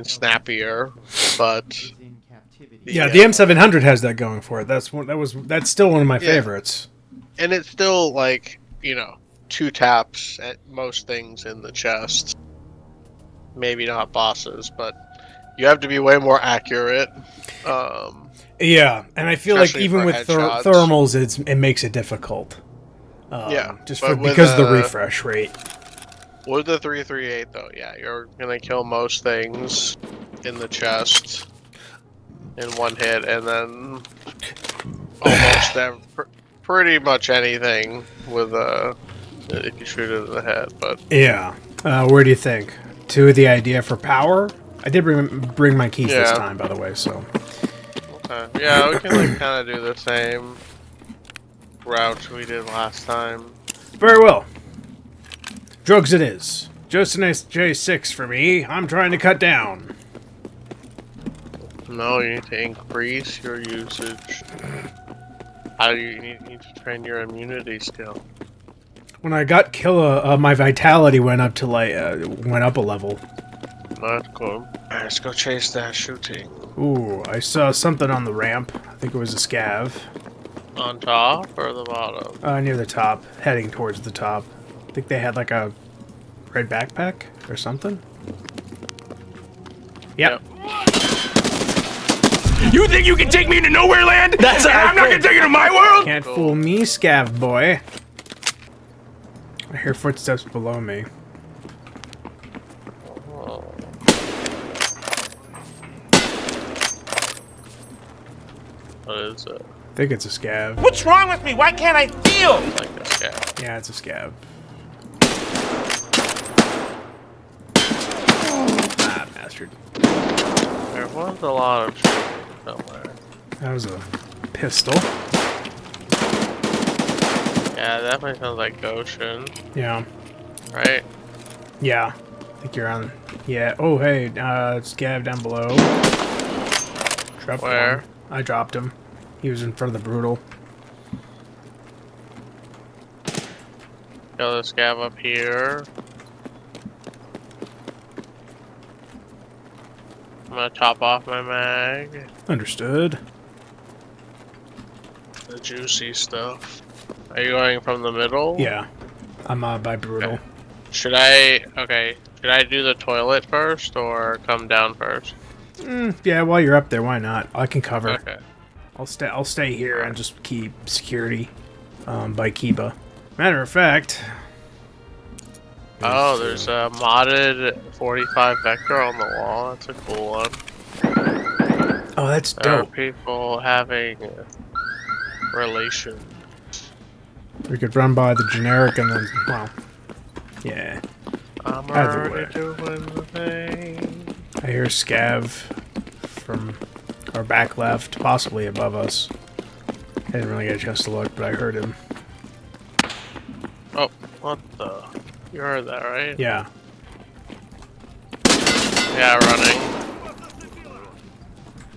snappier, but yeah, the M700 has that going for it. That's still one of my favorites. And it's still like, you know, 2 taps at most things in the chest. Maybe not bosses, but you have to be way more accurate. Yeah, and I feel like even with thermals, it makes it difficult. Yeah, just because of the refresh rate. With the 338 though, yeah, you're gonna kill most things in the chest in one hit, and then almost pretty much anything with if you shoot it in the head. But yeah, where do you think? To the idea for power? I did bring my keys this time, by the way. So okay, yeah, we can like kind of do the same route we did last time. Very well. Drugs it is. Just an J6 for me. I'm trying to cut down. No, you need to increase your usage. How do you need to train your immunity skill? When I got Killa, my vitality went up to went up a level. That's cool. Alright, let's go chase that shooting. Ooh, I saw something on the ramp. I think it was a scav. On top or the bottom? Near the top, heading towards the top. I think they had like a red backpack or something. Yep. You think you can take me into nowhere land? I'm not gonna take you to my world? Can't fool me, scav boy. I hear footsteps below me. Oh. What is it? I think it's a scav. What's wrong with me? Why can't I feel? It's like a scav. Yeah, it's a scav. Ah, bastard. There was a lot of shit somewhere. That was a pistol. Yeah, that definitely sounds like Goshen. Yeah. Right? Yeah. I think you're on. Yeah. Oh, hey, scav down below. Dropped Where? one. I dropped him. He was in front of the brutal. Kill the scav up here. I'm gonna top off my mag. Understood. The juicy stuff. Are you going from the middle? Yeah. I'm by brutal. Okay. Should I do the toilet first or come down first? Yeah, while you're up there, why not? I can cover. Okay. I'll stay here and just keep security by Kiba. Matter of fact. There's a modded 45 vector on the wall. That's a cool one. Oh, that's There are dope. people having relations. We could run by the generic and then, well, yeah. I'm Either already way. doing the thing. I hear scav from our back left, possibly above us. I didn't really get a chance to look, but I heard him. Oh, what the? You heard that, right? Yeah. Yeah, running.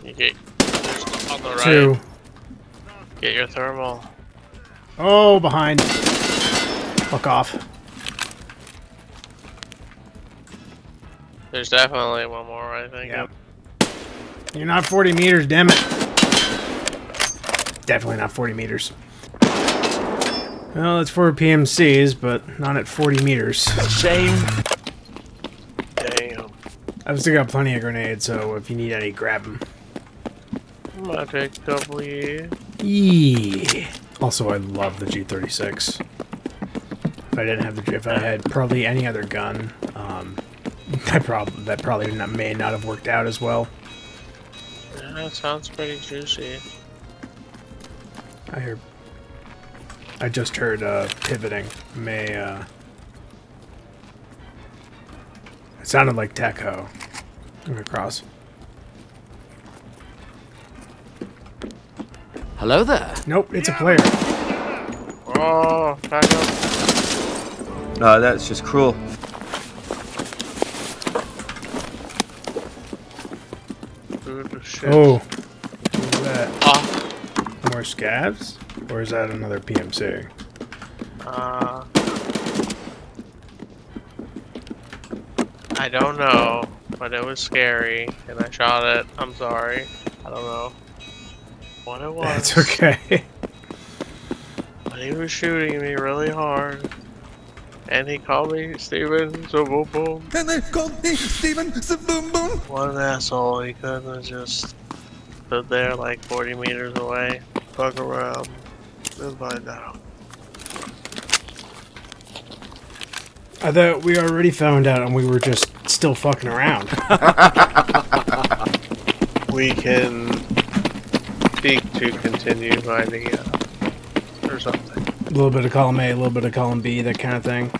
You get on the right. 2. Get your thermal. Oh, behind. Fuck off. There's definitely one more, I think. Yep. You're not 40 meters, damn it. Definitely not 40 meters. Well, it's for PMCs, but not at 40 meters. Shame. Damn. I've still got plenty of grenades, so if you need any, grab them. I'm gonna take a couple years. Yeah. Also, I love the G36. If I had probably any other gun, that probably may not have worked out as well. Yeah, that sounds pretty juicy. I just heard pivoting. It sounded like Techo. Going across. Hello there. Nope, it's a player. Oh, back up. No, that's just cruel. Shit. Oh, who's that? Ah. More scavs? Or is that another PMC? I don't know. but it was scary, and I shot it. I'm sorry. I don't know what it was. That's okay. But he was shooting me really hard. And he called me Steven, so boom boom. And they called me Steven, so boom boom. What an asshole, he couldn't have just stood there like 40 meters away. Fuck around. And find out. I thought we already found out and we were just still fucking around. We can seek to continue finding out. Or something. A little bit of column A, a little bit of column B, that kind of thing.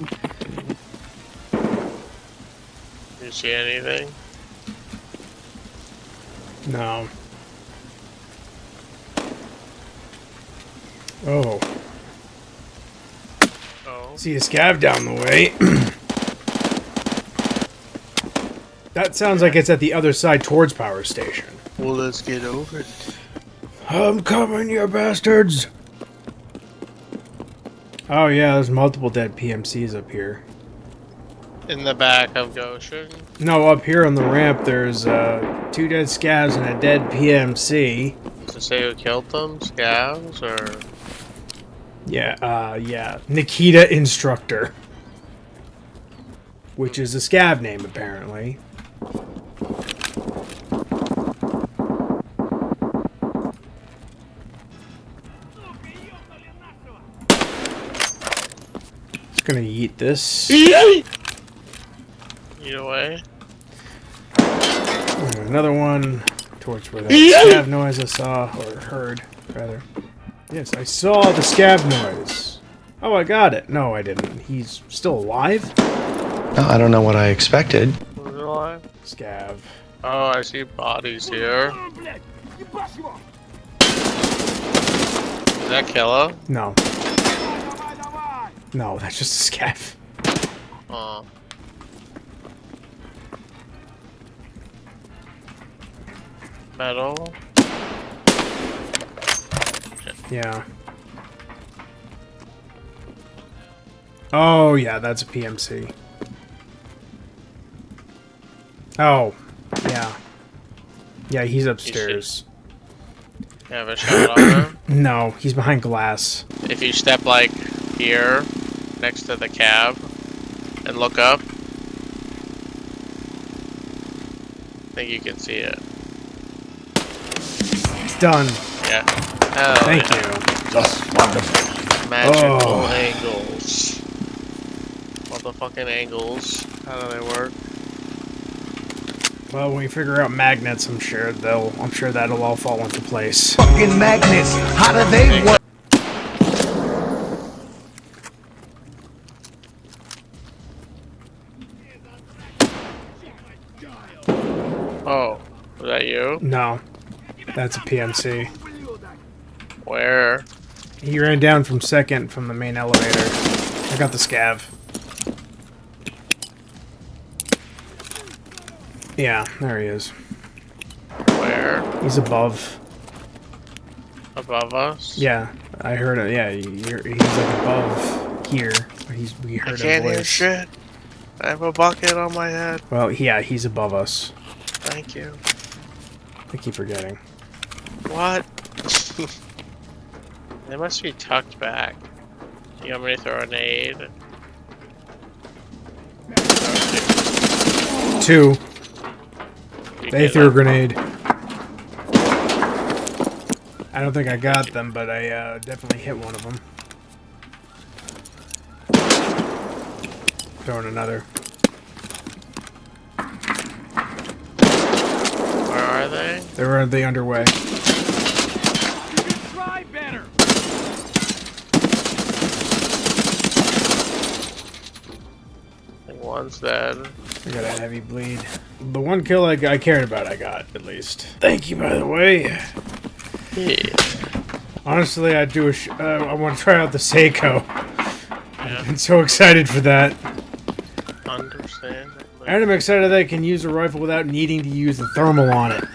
You see anything? No. Oh. Oh. See a scav down the way. That sounds like it's at the other side towards power station. Well, let's get over it. I'm coming, you bastards! Oh yeah, there's multiple dead PMCs up here. In the back of Goshen. No, up here on the ramp there's 2 dead scavs and a dead PMC. To say who killed them? Scavs or? Yeah, Nikita Instructor. Which is a scav name, apparently. Just gonna yeet this. Either way. Another one towards where that scav noise I saw, or heard, rather. Yes, I saw the scav noise. Oh, I got it. No, I didn't. He's still alive? No, I don't know what I expected. Was it alive? Scav. Oh, I see bodies here. Is that Killa? No. No, that's just a scav. Oh. Metal. Yeah. Oh, yeah, that's a PMC. Oh, yeah. Yeah, he's upstairs. You have a shot on him? No, he's behind glass. If you step like here, next to the cab, and look up, I think you can see it. It's done. Yeah. Oh, Thank yeah. you. Just wonderful. Magical Oh. angles. What the fucking angles? How do they work? Well, when we figure out magnets, I'm sure that'll all fall into place. Fucking magnets. How do they work? Oh, was that you? No, that's a PMC. Where? He ran down from second from the main elevator. I got the scav. Yeah, there he is. Where? He's above. Above us? Yeah, I heard it. Yeah, he's like above here. We I heard a can't hear voice. shit. I have a bucket on my head. Well, yeah, he's above us. Thank you. I keep forgetting. What? They must be tucked back. You want me to throw a nade? 2. You They get threw a up. grenade. I don't think I got them, but I definitely hit one of them. Throwing another. Where are they? They're underway. Try better. I think one's dead. I got a heavy bleed. The one kill I cared about, I got, at least. Thank you, by the way. Yeah. Honestly, I want to try out the Sako. Yeah. I've been so excited for that. Understandably. And I'm excited that I can use a rifle without needing to use the thermal on it.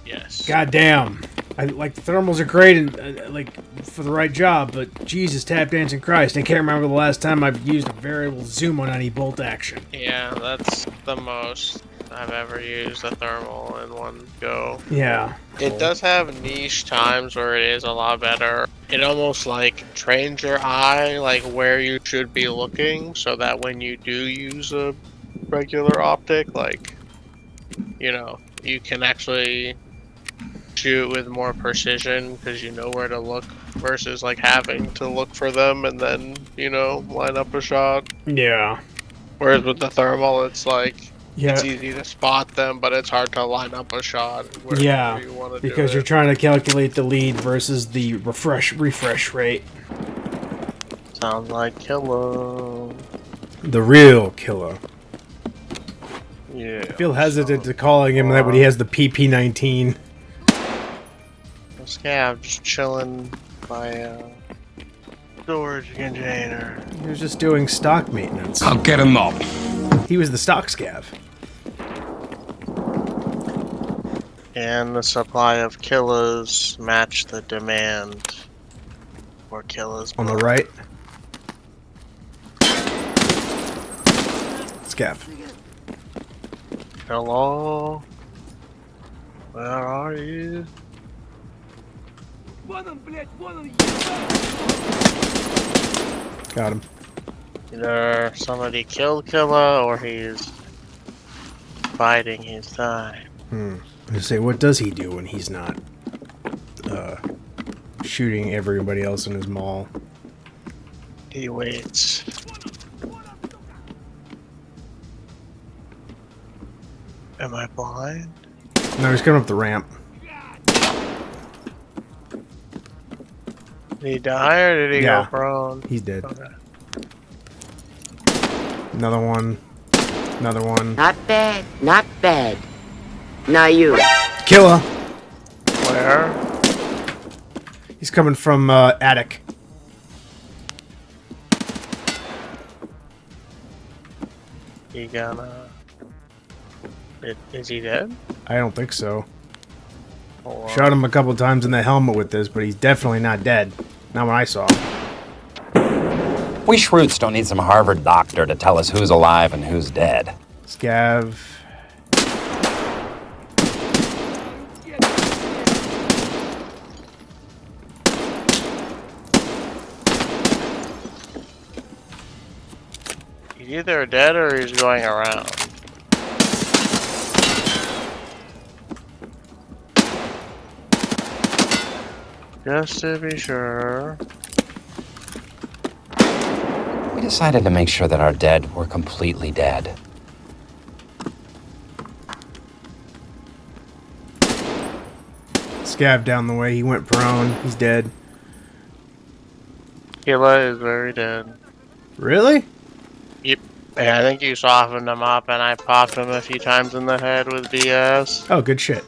Yes. God damn. Like, the thermals are great and, like, for the right job, but Jesus, tap dancing Christ, I can't remember the last time I've used a variable zoom on any bolt action. Yeah, that's the most I've ever used a thermal in one go. Yeah. It does have niche times where it is a lot better. It almost like trains your eye like where you should be looking so that when you do use a regular optic, like, you know, you can actually shoot with more precision because you know where to look versus like having to look for them and then, you know, line up a shot. Yeah. Whereas with the thermal, it's like it's Yeah. easy to spot them, but it's hard to line up a shot where Yeah. you want to do Because you're it. trying to calculate the lead versus the refresh rate. Sounds like killer. The real killer. Yeah. I feel hesitant to calling him that when he has the PP-19. Scav just chilling by a storage container. He was just doing stock maintenance. I'll get him up. He was the stock scav. And the supply of killers match the demand for killers. On the right. Scav. Hello? Where are you? Got him. Either somebody killed Killer or he's biding his time. I say, what does he do when he's not shooting everybody else in his mall? He waits. Am I blind? No, he's coming up the ramp. Did he die or did he Yeah. go prone? He's dead. Okay. Another one. Another one. Not bad, not bad. Now you. Killer! Where? He's coming from attic. He gonna... Is he dead? I don't think so. Hold on. Shot him a couple times in the helmet with this, but he's definitely not dead. Not when I saw him. We Shroots don't need some Harvard doctor to tell us who's alive and who's dead. Scav. He's either dead or he's going around. Just to be sure. We decided to make sure that our dead were completely dead. Scav down the way. He went prone. He's dead. Killa is very dead. Really? Yep. Yeah, I think you softened him up and I popped him a few times in the head with BS. Oh, good shit.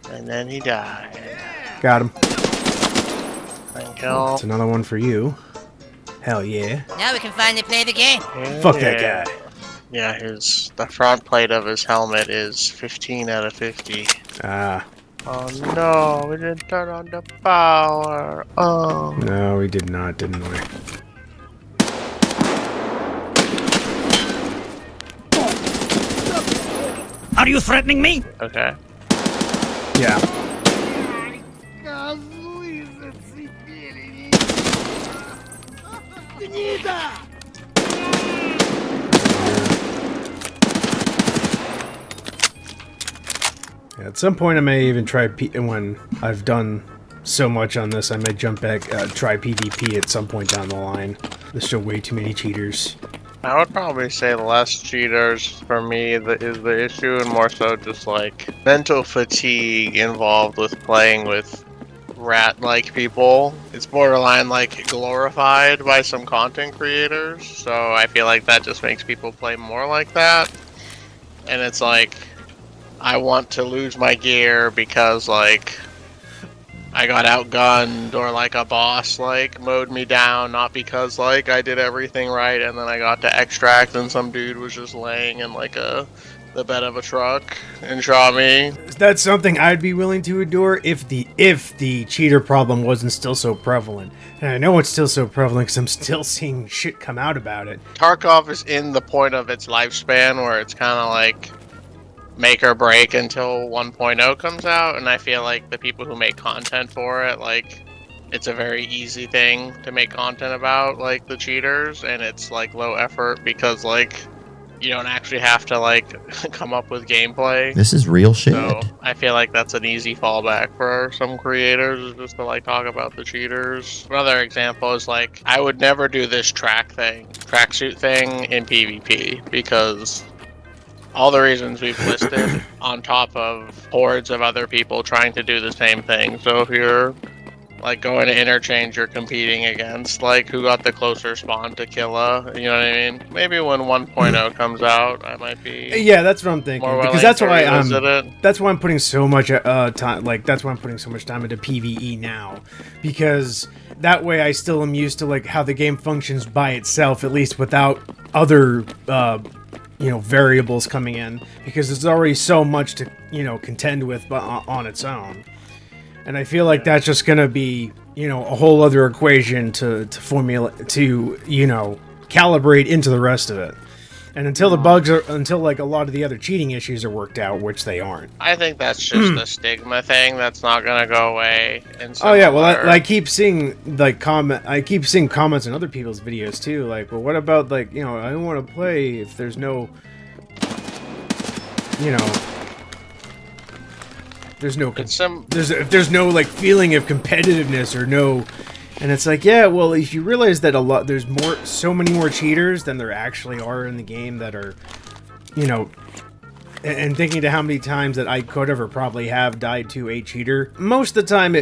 And then he died. Got him. Thank you. That's another one for you. Hell yeah. Now we can finally play the game. Fuck that guy. Yeah, the front plate of his helmet is 15 out of 50. Ah. Oh no, we didn't turn on the power. Oh. No, we did not, didn't we? Are you threatening me? Okay. Yeah. At some point, I may even try when I've done so much on this. I may jump back, try PvP at some point down the line. There's still way too many cheaters. I would probably say less cheaters for me is the issue, and more so just like mental fatigue involved with playing with rat-like people. It's borderline like glorified by some content creators, so I feel like that just makes people play more like that. And it's like, I want to lose my gear because like I got outgunned or like a boss like mowed me down, not because like I did everything right and then I got to extract and some dude was just laying in like the bed of a truck and shot me. That's something I'd be willing to endure if the cheater problem wasn't still so prevalent. And I know it's still so prevalent because I'm still seeing shit come out about it. Tarkov is in the point of its lifespan where it's kind of like make or break until 1.0 comes out, and I feel like the people who make content for it, like, it's a very easy thing to make content about, like, the cheaters, and it's, like, low effort because, like, you don't actually have to, like, come up with gameplay. This is real shit. So I feel like that's an easy fallback for some creators, is just to, like, talk about the cheaters. Another example is, like, I would never do this tracksuit thing in PvP, because all the reasons we've listed on top of hordes of other people trying to do the same thing. So if you're like going to Interchange, you're competing against like who got the closer spawn to Killa. You know what I mean? Maybe when 1.0 comes out, I might be. Yeah, that's what I'm thinking. More Because willing that's to why revisit it. that's why I'm putting so much time. Like that's why I'm putting so much time into PVE now, because that way I still am used to like how the game functions by itself, at least without other variables coming in, because there's already so much to contend with on its own. And I feel like that's just gonna be, a whole other equation to calibrate into the rest of it. And until until like a lot of the other cheating issues are worked out, which they aren't. I think that's just a stigma thing that's not gonna go away. Oh yeah, well I keep seeing like comments in other people's videos too. Like, well, what about like I don't want to play if there's no, if there's no like feeling of competitiveness or no. And it's like, yeah, well, if you realize that there's so many more cheaters than there actually are in the game that are, and thinking to how many times that I could have or probably have died to a cheater, most of the time,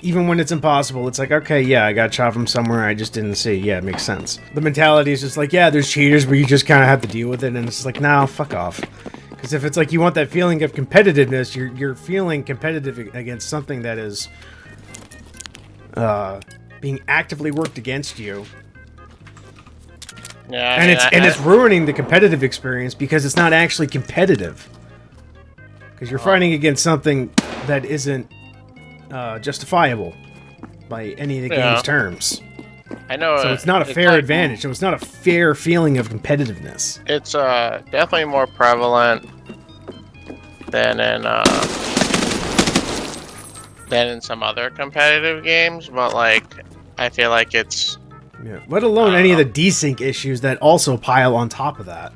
even when it's impossible, it's like, okay, yeah, I got shot from somewhere I just didn't see. Yeah, it makes sense. The mentality is just like, yeah, there's cheaters, but you just kind of have to deal with it, and it's like, nah, fuck off. Because if it's like you want that feeling of competitiveness, you're feeling competitive against something that is being actively worked against you. Yeah, and it's ruining the competitive experience because it's not actually competitive. Because you're fighting against something that isn't justifiable by any of the game's terms. I know. So it's not a fair advantage. So it's not a fair feeling of competitiveness. It's definitely more prevalent than in some other competitive games, but like I feel like it's let alone any of the desync issues that also pile on top of that.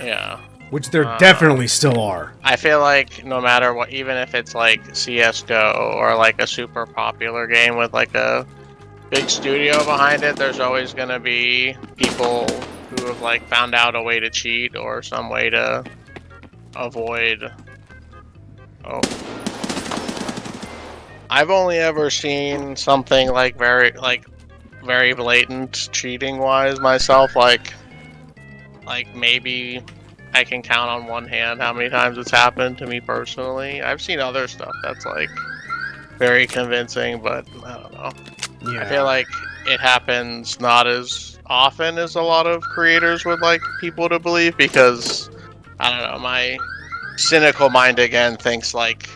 Yeah. Which there definitely still are. I feel like no matter what, even if it's like CSGO or like a super popular game with like a big studio behind it, there's always gonna be people who have like found out a way to cheat or some way to avoid. I've only ever seen something like very blatant cheating wise myself, like maybe I can count on one hand how many times it's happened to me personally. I've seen other stuff that's like very convincing, but I don't know. Yeah. I feel like it happens not as often as a lot of creators would like people to believe, because I don't know, my cynical mind again thinks like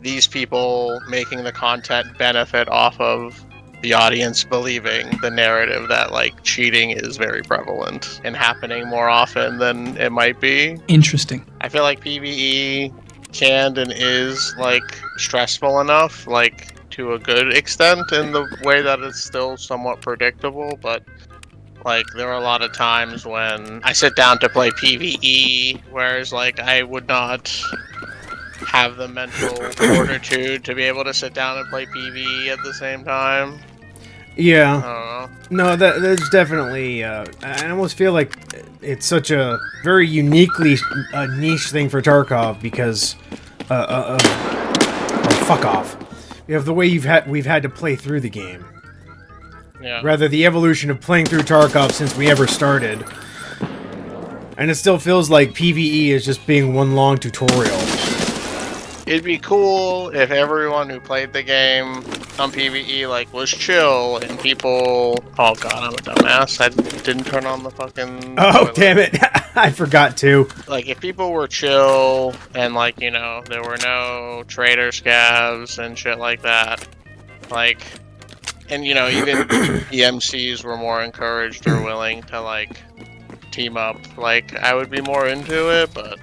these people making the content benefit off of the audience believing the narrative that like cheating is very prevalent and happening more often than it might be. Interesting. I feel like PVE can and is like stressful enough, like to a good extent, in the way that it's still somewhat predictable, but like there are a lot of times when I sit down to play PVE, whereas like I would not have the mental fortitude to be able to sit down and play PvE at the same time. Yeah. I don't know. No, there's definitely. I almost feel like it's such a very uniquely niche thing for Tarkov because fuck off. You have the way we've had to play through the game. Yeah. Rather, the evolution of playing through Tarkov since we ever started. And it still feels like PvE is just being one long tutorial. It'd be cool if everyone who played the game on PvE like was chill and people. Oh god, I'm a dumbass. I didn't turn on the fucking. Oh toilet. Damn it! I forgot to. Like if people were chill and like there were no traitor scavs and shit like that, like, and even EMCs were more encouraged or willing to like team up. Like, I would be more into it, but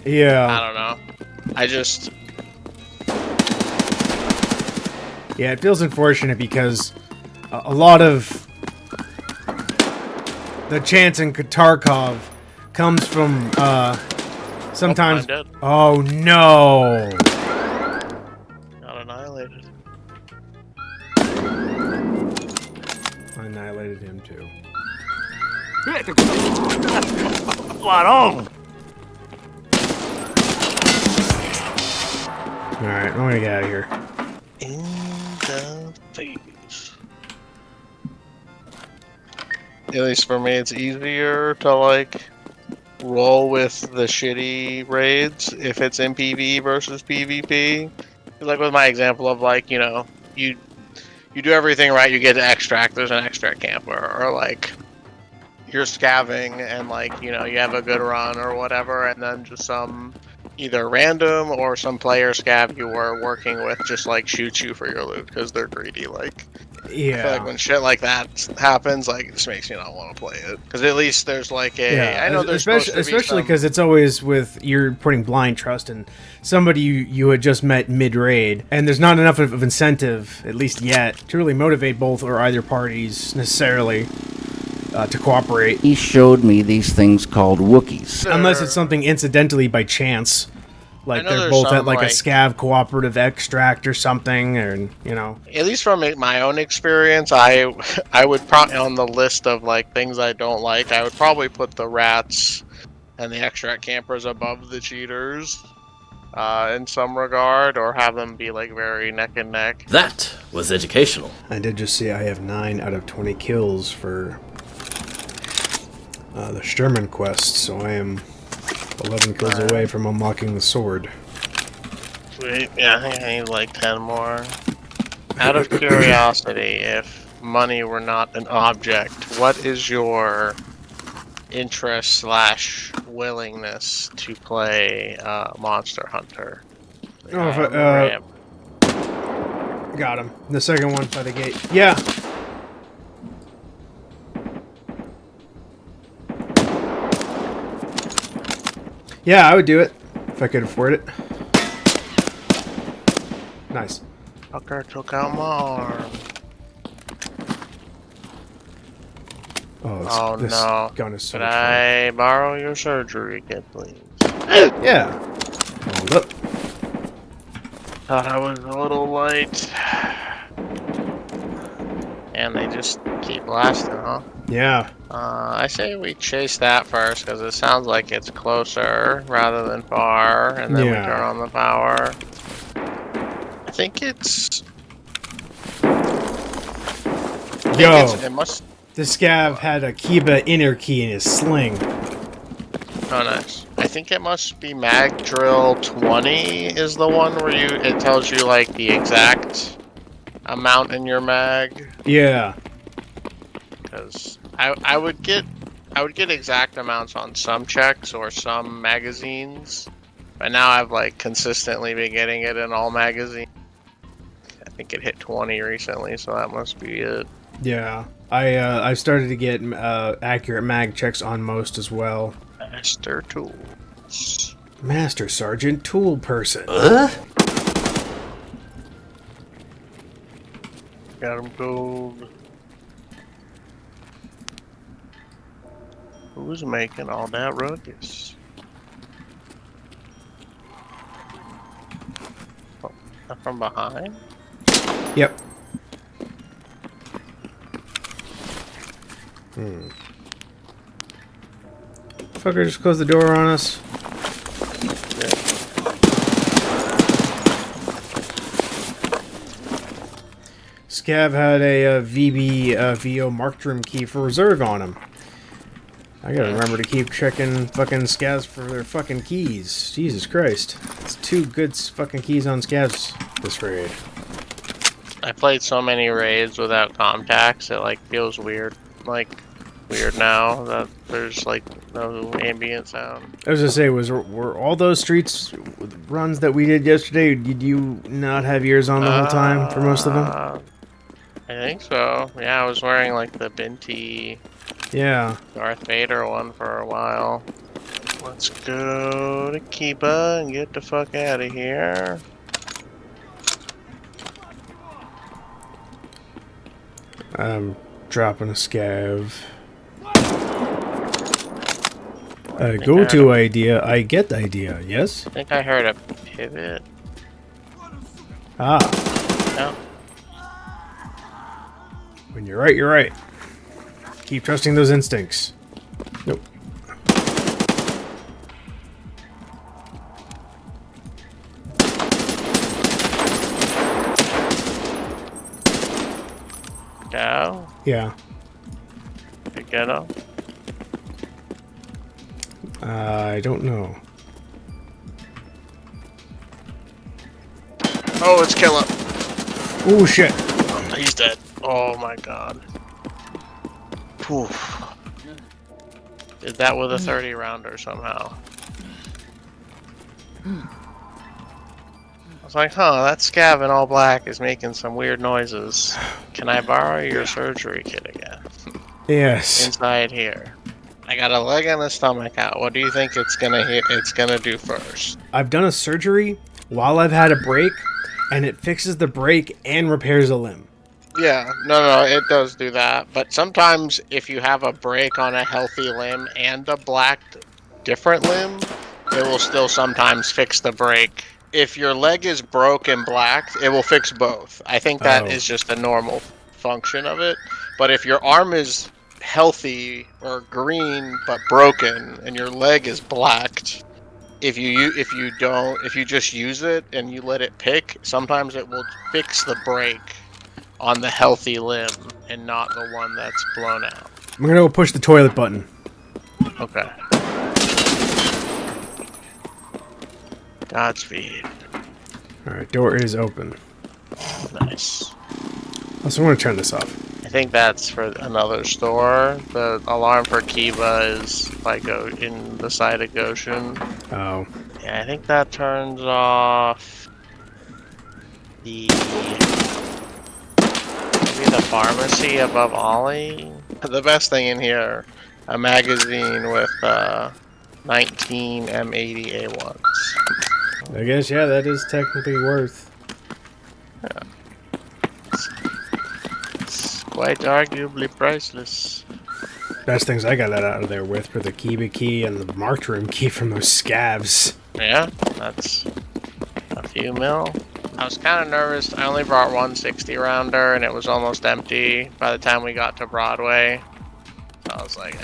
I Yeah. don't know. I just Yeah, it feels unfortunate because a lot of the chance in Tarkov comes from sometimes. I'm dead. Oh no! Got annihilated. I annihilated him too. Varón. All right, I'm gonna get out of here. In the face. At least for me, it's easier to like roll with the shitty raids if it's in PvE versus PvP. Like with my example of like, you know, you do everything right, you get to extract, there's an extract camper, or like you're scavving and like, you know, you have a good run or whatever, and then just some either random or some player scav you were working with just like shoots you for your loot because they're greedy. Like, I feel like Yeah. when shit like that happens, like, it just makes you not want to play it. Because at least there's like a, Yeah, I know there's supposed to be especially some, because it's always with you're putting blind trust in somebody you had just met mid raid, and there's not enough of incentive, at least yet, to really motivate both or either parties necessarily to cooperate, He showed me these things called Wookiees. unless it's something incidentally by chance, like know they're there's both at some, like a like- scav cooperative extract or something, and you know. at least from my own experience, I would probably, on the list of like things I don't like, I would probably put the rats and the extract campers above the cheaters in some regard, or have them be like very neck and neck. That was educational. I did just see I have 9 out of 20 kills for the Sherman quest, so I am 11 kills away from unlocking the sword. Sweet. Yeah, I think I need like 10 more. Out of curiosity, if money were not an object, what is your interest / willingness to play Monster Hunter? Oh, if Ramp. got him. The second one by the gate. Yeah. Yeah, I would do it if I could afford it. Nice. Fucker took out my arm. Oh, this no. gun is so Could much fun. I borrow your surgery kit, please? Yeah. Hold up. Thought I was a little light. And they just keep blasting, huh? Yeah. I say we chase that first, because it sounds like it's closer rather than far, and then we Yeah. turn on the power. I think it's... Yo, it must... the scav had a Kiba inner key in his sling. Oh, nice. I think it must be Mag Drill 20 is the one where it tells you, like, the exact amount in your mag. Yeah. Because I would get exact amounts on some checks or some magazines, but now I've like consistently been getting it in all magazines. I think it hit 20 recently, so that must be it. Yeah. I started to get accurate mag checks on most as well. Master Tools. Master Sergeant Tool Person. Got him gold. Who's making all that ruckus? Oh, from behind? Yep. Fucker just closed the door on us. Scav had a VO marked room key for reserve on him. I gotta remember to keep checking fucking scavs for their fucking keys. Jesus Christ. It's 2 good fucking keys on scavs this raid. I played so many raids without contacts, it like feels weird. Like, weird now that there's like no ambient sound. I was gonna say, were all those streets runs that we did yesterday, did you not have ears on the whole time for most of them? I think so. Yeah, I was wearing like the Binti Yeah. Darth Vader one for a while. Let's go to Kiba and get the fuck out of here. I'm dropping a scav. I go to idea, I get idea, yes? I think I heard a pivot. Ah. No. When you're right, you're right. Keep trusting those instincts. Nope. Go. Yeah. You get him. I don't know. Oh, it's killing. Oh shit. He's dead. Oh my god. Poof. Did that with a 30 rounder somehow. I was like, huh, that scav in all black is making some weird noises. Can I borrow your surgery kit again? Yes. Inside here. I got a leg and a stomach out. What do you think it's gonna do first? I've done a surgery while I've had a break, and it fixes the break and repairs a limb. Yeah, no, it does do that. But sometimes if you have a break on a healthy limb and a blacked different limb, it will still sometimes fix the break. If your leg is broke and blacked, it will fix both. I think that is just a normal function of it. But if your arm is healthy or green but broken and your leg is blacked, if you just use it and you let it pick, sometimes it will fix the break on the healthy limb and not the one that's blown out. I'm gonna go push the toilet button. Okay. Godspeed. Alright, door is open. Nice. Also, I want to turn this off. I think that's for another store. The alarm for Kiba is like in the side of Goshen. Oh. Yeah, I think that turns off maybe the pharmacy above Ollie. The best thing in here, a magazine with 19 M80A1s. I guess, yeah, that is technically worth. Yeah. It's quite arguably priceless. Best things I got that out of there with were the Kiba key and the marked room key from those scavs. Yeah, that's a few mil. I was kind of nervous. I only brought 160 rounder and it was almost empty by the time we got to Broadway. So I was like,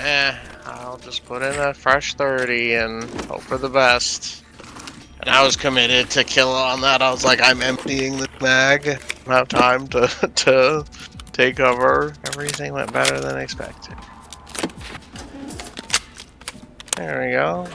I'll just put in a fresh 30 and hope for the best. And I was committed to kill on that. I was like, I'm emptying the mag. I don't have time to take cover. Everything went better than expected. There we go.